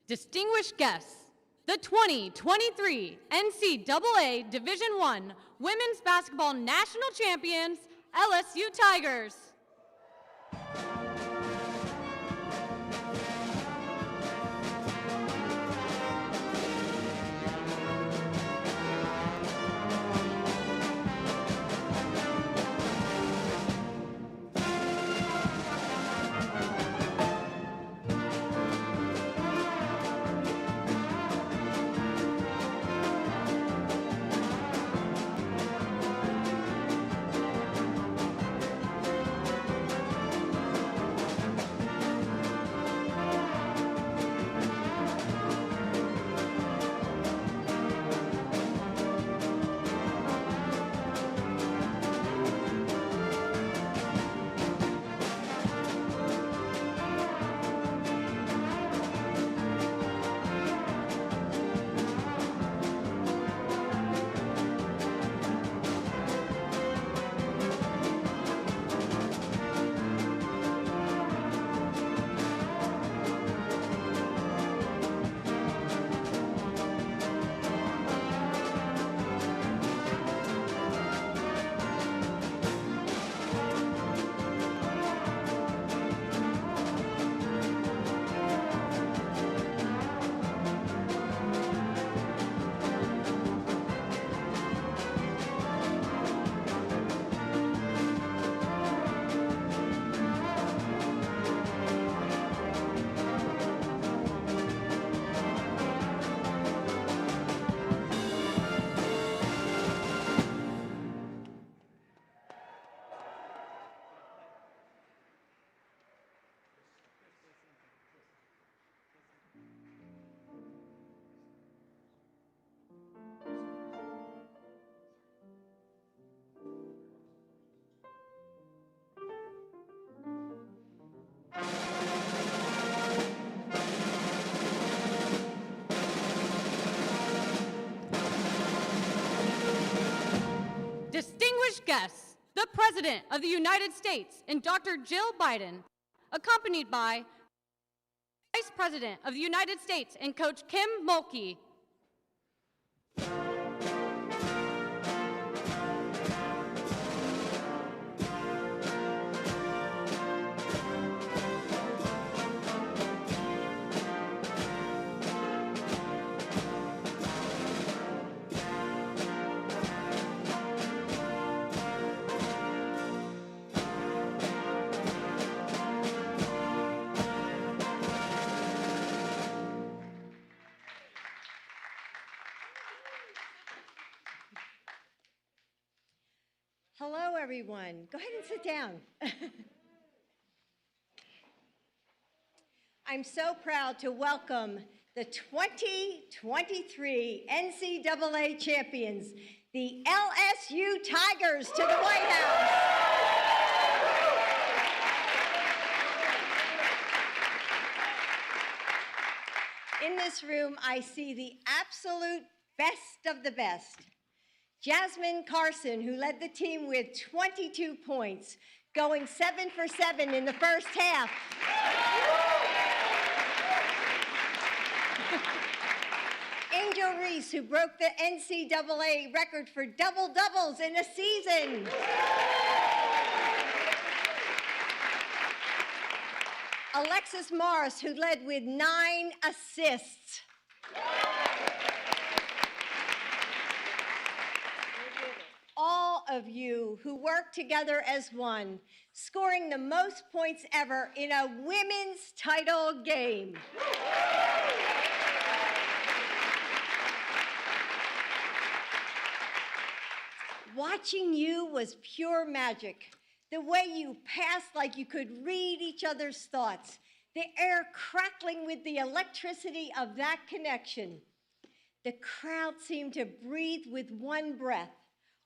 Distinguished guests, the 2023 NCAA Division I Women's Basketball National Champions, LSU Tigers. Distinguished guests, the President of the United States and Dr. Jill Biden, accompanied by Vice President of the United States and Coach Kim Mulkey. Hello, everyone. Go ahead and sit down. I'm so proud to welcome the 2023 NCAA champions, the LSU Tigers, to the White House. In this room, I see the absolute best of the best. Jasmine Carson, who led the team with 22 points, going 7 for 7 in the first half. Angel Reese, who broke the NCAA record for double-doubles in a season. Alexis Morris, who led with 9 assists. All of you who work together as one, scoring the most points ever in a women's title game. Watching you was pure magic. The way you passed like you could read each other's thoughts, the air crackling with the electricity of that connection. The crowd seemed to breathe with one breath,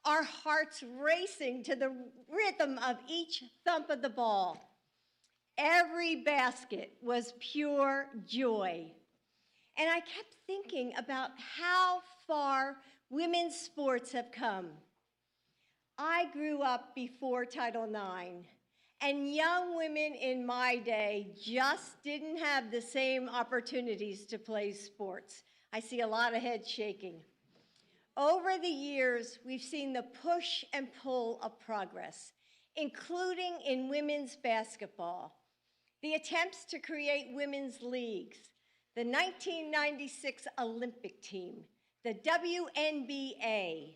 our hearts racing to the rhythm of each thump of the ball. Every basket was pure joy. And I kept thinking about how far women's sports have come. I grew up before Title IX, And young women in my day just didn't have the same opportunities to play sports. I see a lot of heads shaking. Over the years, we've seen the push and pull of progress, including in women's basketball, the attempts to create women's leagues, the 1996 Olympic team, the WNBA,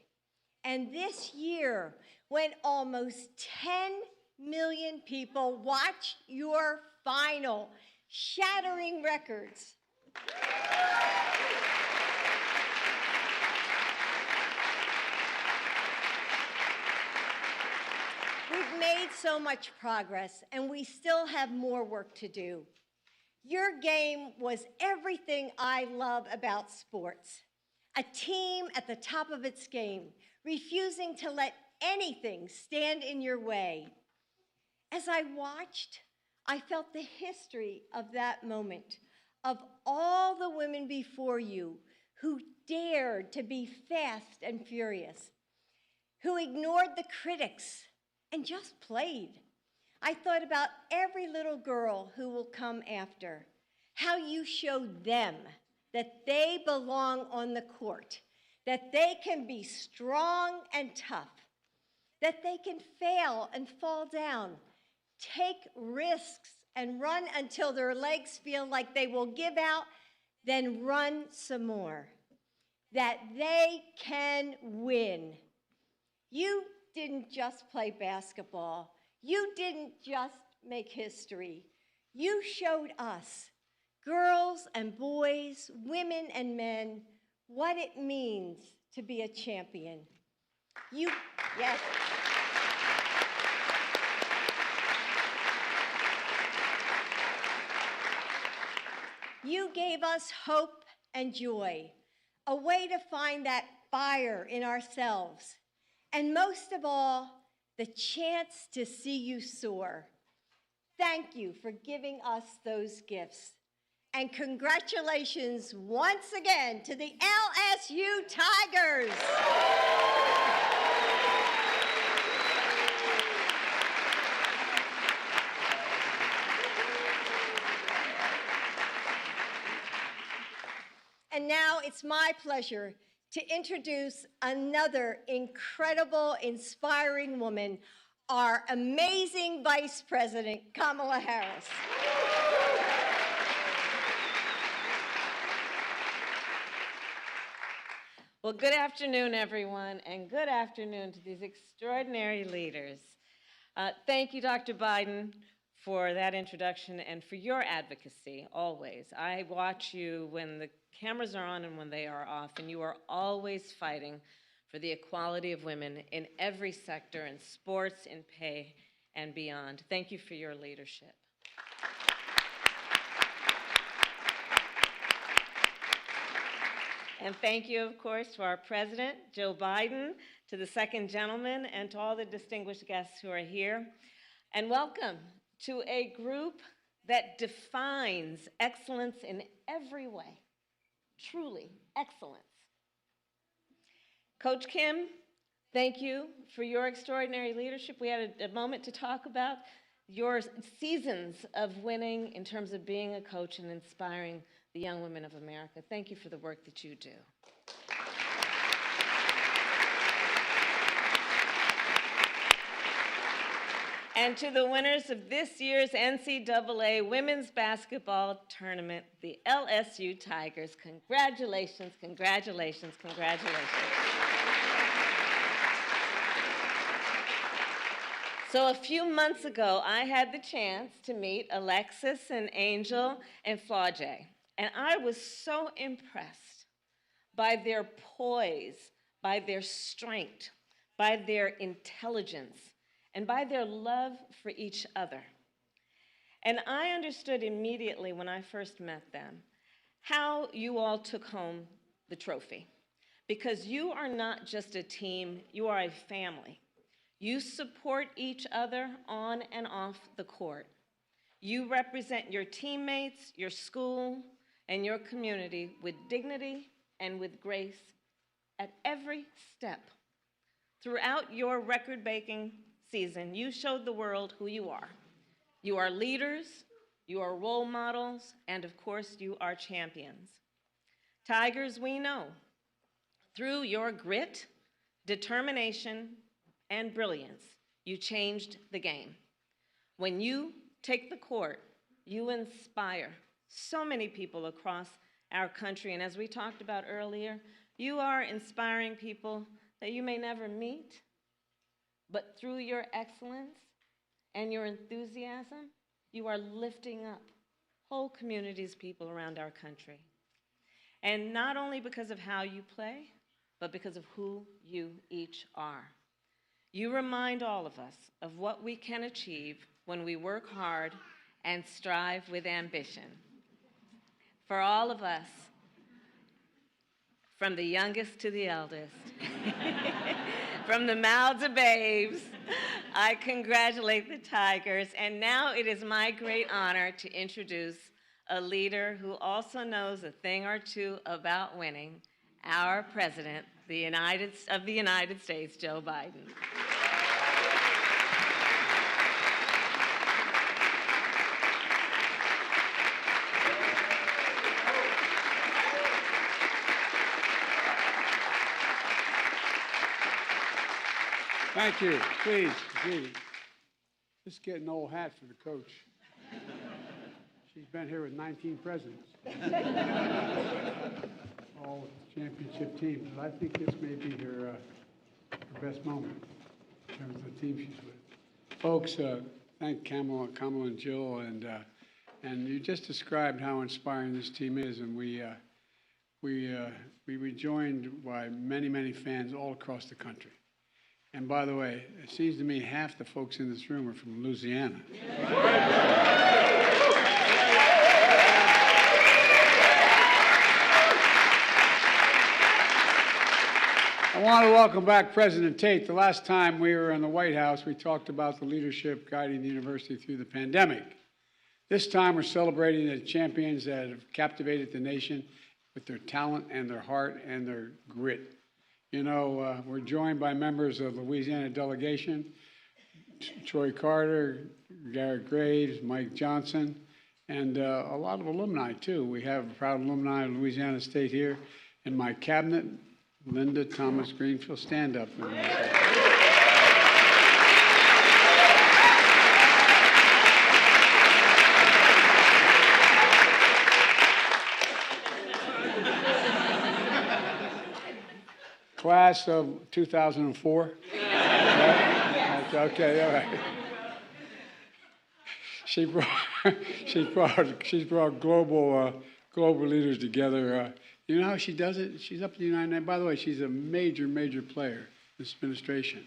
and this year, when almost 10 million people watched your final, shattering records. We've made so much progress, and we still have more work to do. Your game was everything I love about sports. A team at the top of its game, refusing to let anything stand in your way. As I watched, I felt the history of that moment, of all the women before you who dared to be fast and furious, who ignored the critics and just played. I thought about every little girl who will come after, how you showed them that they belong on the court, that they can be strong and tough, that they can fail and fall down, take risks and run until their legs feel like they will give out, then run some more, that they can win. You didn't just play basketball. You didn't just make history. You showed us, girls and boys, women and men, what it means to be a champion. Yes. You gave us hope and joy, a way to find that fire in ourselves, and most of all, the chance to see you soar. Thank you for giving us those gifts. And congratulations once again to the LSU Tigers. And now it's my pleasure to introduce another incredible, inspiring woman, our amazing Vice President, Kamala Harris. Well, good afternoon, everyone, and good afternoon to these extraordinary leaders. Thank you, Dr. Biden, for that introduction and for your advocacy, always. I watch you when the cameras are on and when they are off, and you are always fighting for the equality of women in every sector, in sports, in pay, and beyond. Thank you for your leadership. And thank you, of course, to our President, Joe Biden, to the second gentleman, and to all the distinguished guests who are here. And welcome to a group that defines excellence in every way. Truly, excellence. Coach Kim, thank you for your extraordinary leadership. We had a moment to talk about your seasons of winning in terms of being a coach and inspiring the young women of America. Thank you for the work that you do. And to the winners of this year's NCAA Women's Basketball Tournament, the LSU Tigers, congratulations, congratulations, congratulations. So a few months ago, I had the chance to meet Alexis and Angel and Flau'jae, and I was so impressed by their poise, by their strength, by their intelligence, and by their love for each other. And I understood immediately when I first met them how you all took home the trophy. Because you are not just a team, you are a family. You support each other on and off the court. You represent your teammates, your school, and your community with dignity and with grace at every step. Throughout your record-breaking season, you showed the world who you are. You are leaders, you are role models, and of course, you are champions. Tigers, we know, through your grit, determination, and brilliance, you changed the game. When you take the court, you inspire so many people across our country, and as we talked about earlier, you are inspiring people that you may never meet, but through your excellence and your enthusiasm, you are lifting up whole communities, people around our country. And not only because of how you play, but because of who you each are. You remind all of us of what we can achieve when we work hard and strive with ambition. For all of us, from the youngest to the eldest, from the mouths of babes, I congratulate the Tigers, and now it is my great honor to introduce a leader who also knows a thing or two about winning, our President of the United States, Joe Biden. Thank you. Please, Judy. Just get an old hat for the coach. She's been here with 19 presidents. All championship teams. But I think this may be her best moment in terms of the team she's with. Folks, thank Kamala and Jill, and you just described how inspiring this team is, and we were joined by many, many fans all across the country. And by the way, it seems to me half the folks in this room are from Louisiana. I want to welcome back President Tate. The last time we were in the White House, we talked about the leadership guiding the university through the pandemic. This time, we're celebrating the champions that have captivated the nation with their talent and their heart and their grit. You know, we're joined by members of the Louisiana delegation, Troy Carter, Garrett Graves, Mike Johnson, and a lot of alumni, too. We have proud alumni of Louisiana State here. In my cabinet, Linda Thomas Greenfield, stand up. Class of 2004. Right? Okay, all right. She brought global leaders together. You know how she does it? She's up in the United Nations. By the way, she's a major player in this administration.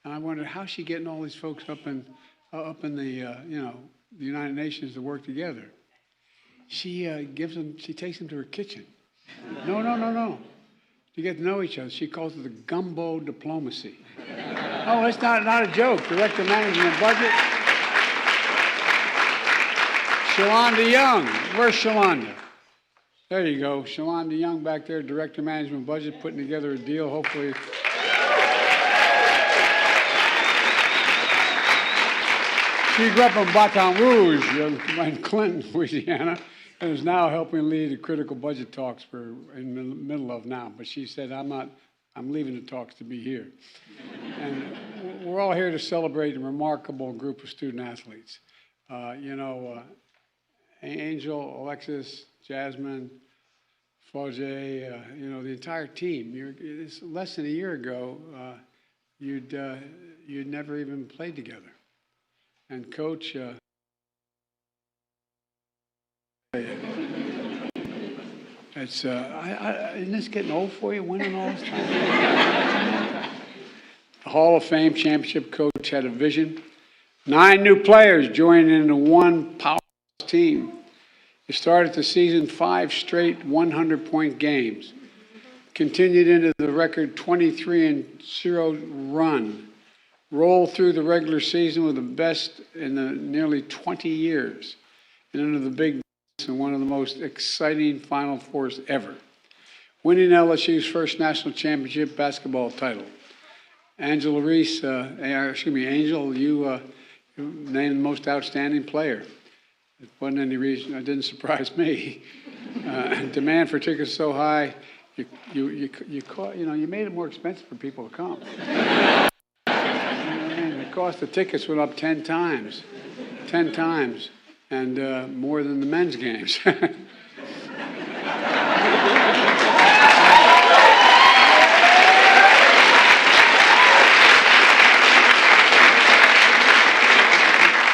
And I wondered how's she getting all these folks up in the the United Nations to work together. She takes them to her kitchen. No. To get to know each other. She calls it the gumbo diplomacy. Oh, it's not a joke. Director Management and Budget. Shalonda Young. Where's Shalonda? There you go. Shalonda Young back there, Director Management and Budget, putting together a deal, hopefully. She grew up in Baton Rouge in Clinton, Louisiana, and is now helping lead the critical budget talks we're in the middle of now. But she said, I'm leaving the talks to be here. And we're all here to celebrate a remarkable group of student athletes. Angel, Alexis, Jasmine, Flau'jae, the entire team. It's less than a year ago, you'd never even played together. And Coach, isn't this getting old for you, winning all this time? The Hall of Fame championship coach had a vision. 9 new players joined into one powerhouse team. He started the season 5 straight 100-point games. Continued into the record 23-0 run. Rolled through the regular season with the best in the nearly 20 years. And into the big and one of the most exciting Final Fours ever. Winning LSU's first national championship basketball title. Reese, Angel, you named most outstanding player. It wasn't any reason, it didn't surprise me. Demand for tickets so high, you made it more expensive for people to come. The cost of tickets went up 10 times, and more than the men's games.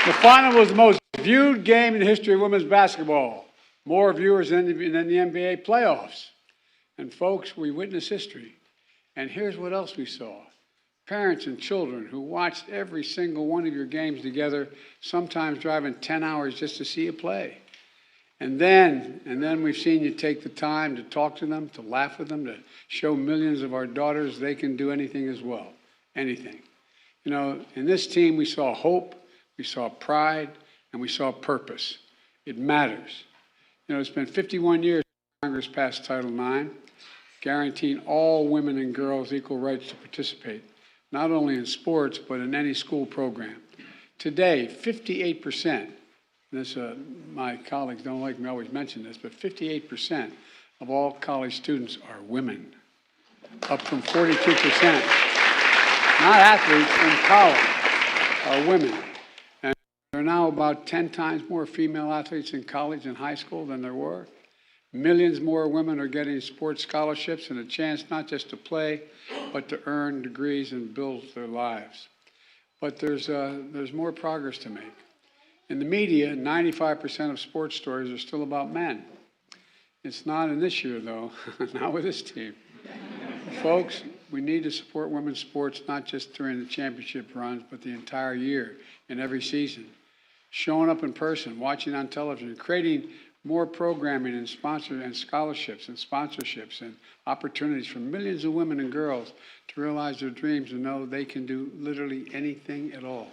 The final was the most viewed game in the history of women's basketball. More viewers than the NBA playoffs. And folks, we witnessed history. And here's what else we saw. Parents and children who watched every single one of your games together, sometimes driving 10 hours just to see you play. And then we've seen you take the time to talk to them, to laugh with them, to show millions of our daughters they can do anything as well. Anything. In this team we saw hope, we saw pride, and we saw purpose. It matters. It's been 51 years since Congress passed Title IX, guaranteeing all women and girls equal rights to participate, not only in sports, but in any school program. Today, 58%, my colleagues don't like me to always mention this, but 58% of all college students are women, up from 42%. Not athletes in college, are women. There are now about 10 times more female athletes in college and high school than there were. Millions more women are getting sports scholarships and a chance not just to play, but to earn degrees and build their lives. But there's more progress to make. In the media, 95% of sports stories are still about men. It's not in this year, though, not with this team. Folks, we need to support women's sports not just during the championship runs, but the entire year and every season. Showing up in person, watching on television, creating more programming and scholarships and sponsorships and opportunities for millions of women and girls to realize their dreams and know they can do literally anything at all.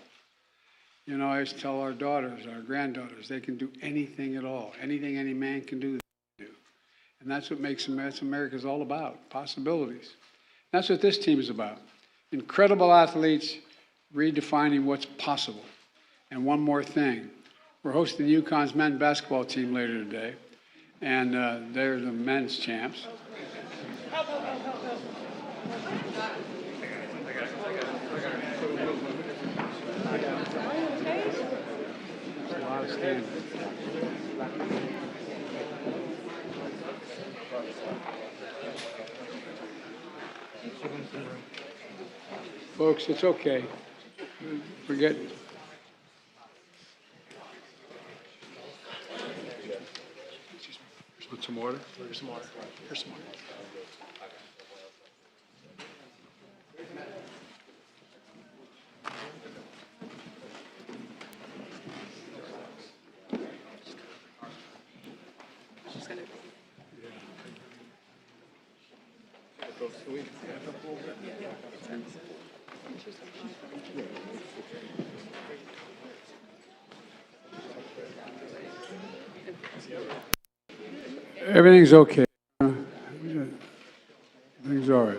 I always tell our daughters, our granddaughters, they can do anything at all. Anything any man can do, they can do. And that's what America's all about, possibilities. That's what this team is about. Incredible athletes redefining what's possible. And one more thing. We're hosting UConn's men's basketball team later today, and they're the men's champs. There's a lot of standing. Folks, it's okay. Forget. Want some water? Here's some water. Here's some water. She's got it. Everything's okay. Everything's all right.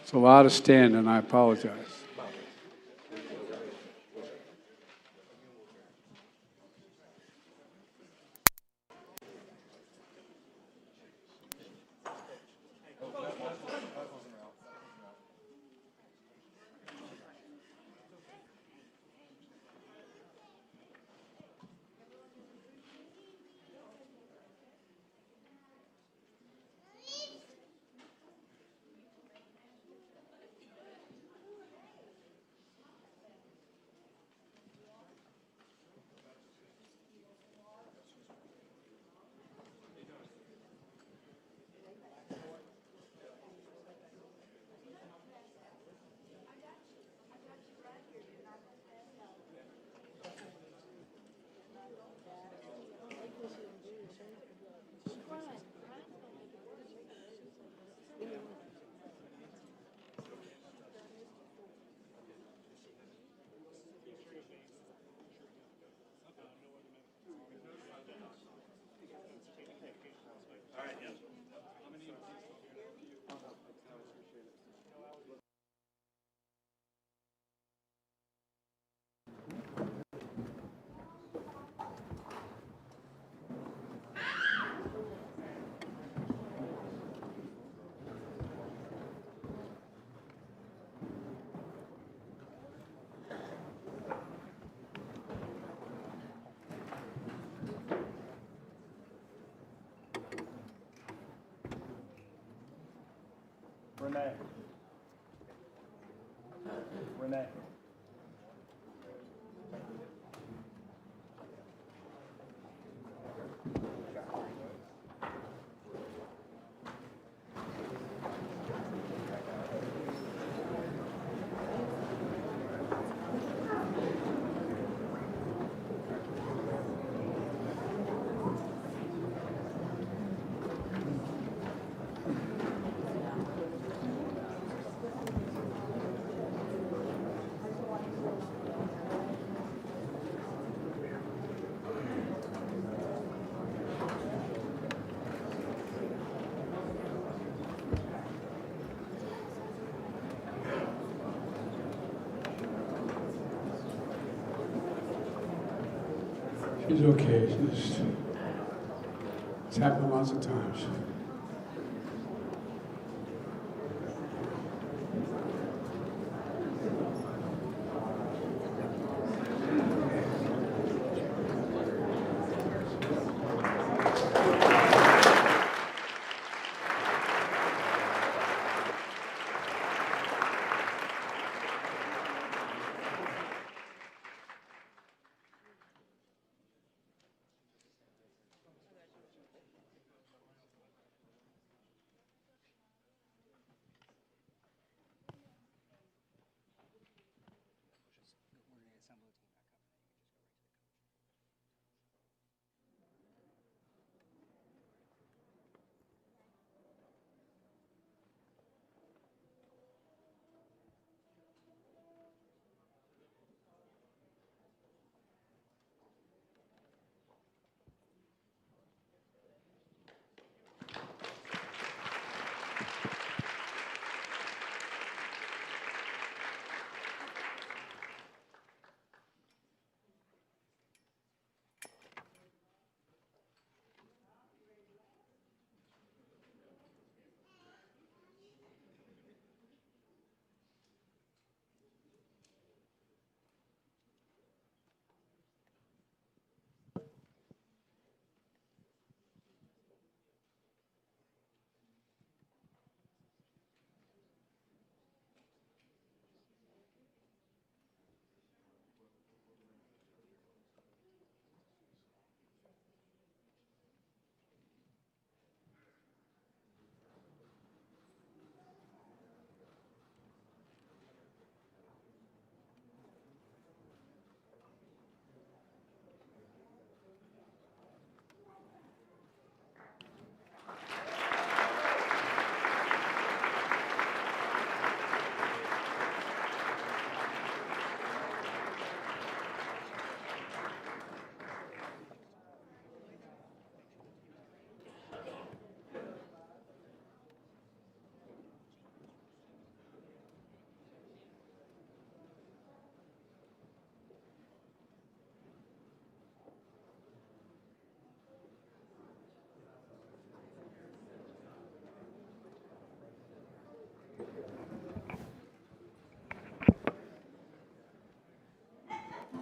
It's a lot of standing. I apologize. Renee. Renee. She's okay. It's happened lots of times.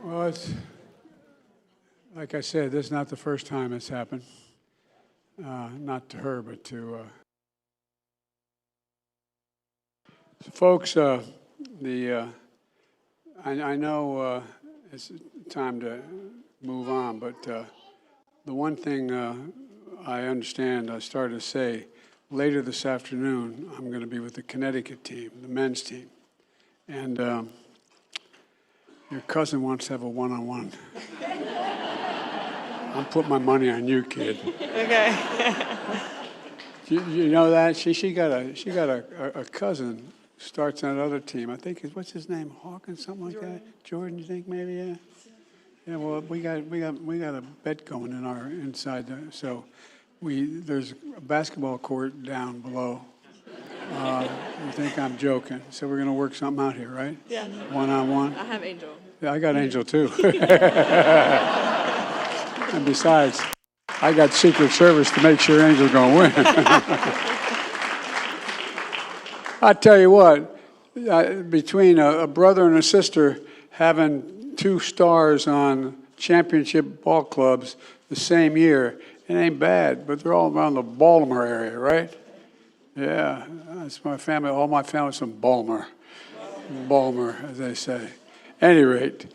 Well, it's, like I said, this is not the first time it's happened. Not to her, but to so folks. I know it's time to move on, but the one thing I understand, I started to say, later this afternoon, I'm going to be with the Connecticut team, the men's team, and your cousin wants to have a one-on-one. I'm putting my money on you, kid. Okay. You know that she got a cousin who starts on another team. I think what's his name, Hawkins, something like Jordan. that. Jordan, you think maybe? Yeah. Yeah. Well, we got a bet going in our inside there. So there's a basketball court down below. You think I'm joking? So we're gonna work something out here, right? Yeah. One-on-one. I have Angel. Yeah, I got Angel too. And besides, I got Secret Service to make sure Angel's gonna win. I tell you what, between a brother and a sister having 2 stars on championship ball clubs the same year, it ain't bad, but they're all around the Baltimore area, right? Yeah, that's my family. All my family's from Balmer, as they say. At any rate,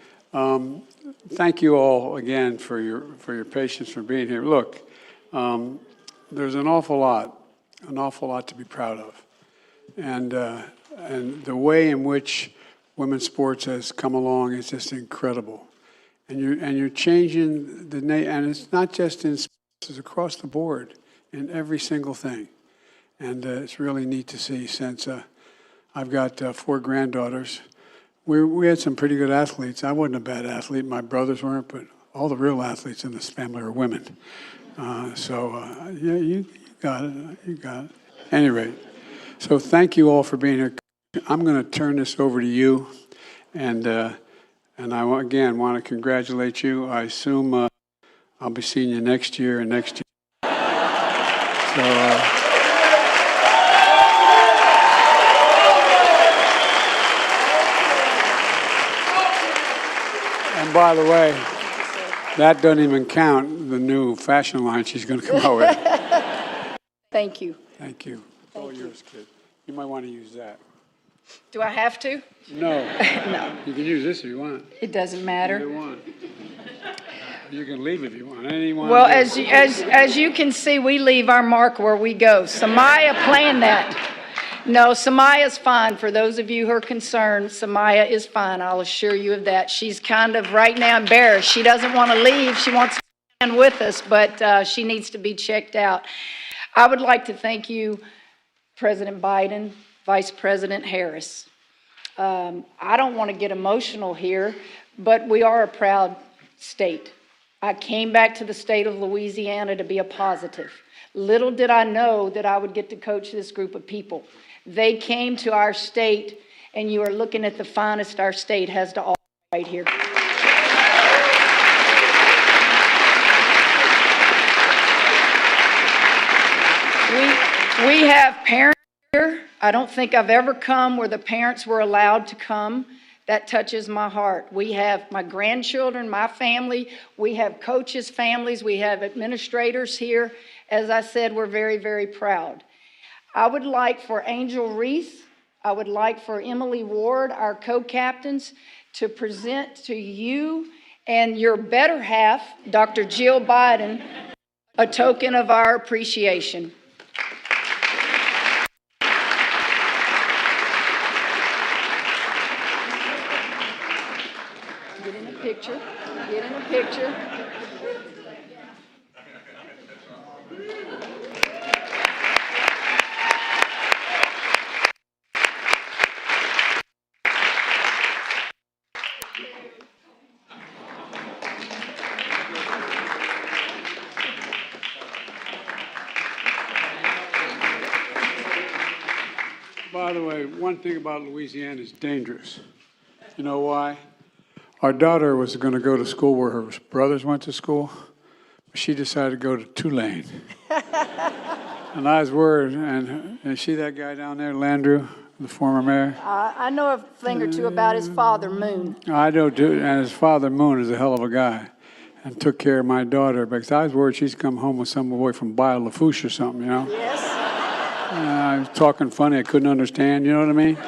thank you all again for your patience, for being here. Look, there's an awful lot to be proud of, and the way in which women's sports has come along is just incredible. And you're changing and it's not just in sports, it's across the board in every single thing. And it's really neat to see, since I've got 4 granddaughters. We had some pretty good athletes. I wasn't a bad athlete. My brothers weren't, but all the real athletes in this family are women. Yeah, you got it. You got it. At any rate, so thank you all for being here. I'm going to turn this over to you, and I again want to congratulate you. I assume I'll be seeing you next year and next year. So. And by the way, that doesn't even count the new fashion line she's going to come out with. Thank you. Thank you. It's all yours, kid. You might want to use that. Do I have to? No. No. You can use this if you want. It doesn't matter. Either one. You can leave if you want. Anyone. Well, as you can see, we leave our mark where we go. Samaya planned that. No, Samaya's fine. For those of you who are concerned, Samaya is fine. I'll assure you of that. She's kind of right now embarrassed. She doesn't want to leave. She wants to stand with us, but she needs to be checked out. I would like to thank you, President Biden, Vice President Harris. I don't want to get emotional here, but we are a proud state. I came back to the state of Louisiana to be a positive. Little did I know that I would get to coach this group of people. They came to our state, and you are looking at the finest our state has to offer right here. We have parents here. I don't think I've ever come where the parents were allowed to come. That touches my heart. We have my grandchildren, my family. We have coaches' families. We have administrators here. As I said, we're very, very proud. I would like for Angel Reese, I would like for Emily Ward, our co-captains, to present to you and your better half, Dr. Jill Biden, a token of our appreciation. Get in a picture. Get in a picture. By the way, one thing about Louisiana is dangerous. You know why? Our daughter was going to go to school where her brothers went to school, but she decided to go to Tulane. And I was worried. And you see that guy down there, Landrew, the former mayor? I know a thing or two about his father, Moon. I know, too. And his father, Moon, is a hell of a guy, and took care of my daughter, because I was worried she's come home with some boy from Bayou Lafourche or something, you know? Yes. I was talking funny, I couldn't understand, you know what I mean?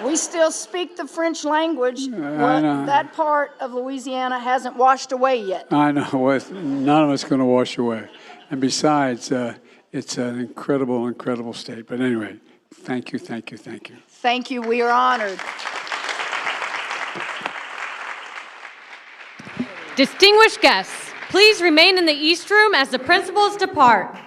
We still speak the French language. I know. That part of Louisiana hasn't washed away yet. I know. None of it's going to wash away. And besides, it's an incredible, incredible state. But anyway, thank you, thank you, thank you. Thank you. We are honored. Distinguished guests, please remain in the East Room as the principals depart.